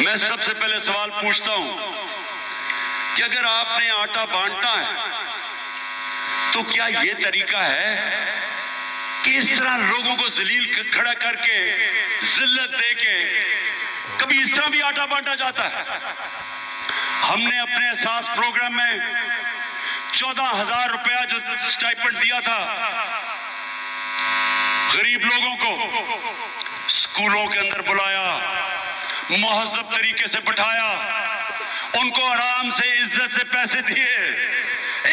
मैं सबसे पहले सवाल पूछता हूं कि अगर आपने आटा बांटना है तो क्या यह तरीका है कि इस तरह लोगों को जलील खड़ा करके जिल्लत देके कभी इस तरह भी आटा बांटा जाता है? हमने अपने एहसास प्रोग्राम में 14,000 रुपया जो स्टाइपेंड दिया था गरीब लोगों को, स्कूलों के अंदर बुलाया, मुहज़्ज़ब तरीके से बिठाया, उनको आराम से इज्जत से पैसे दिए।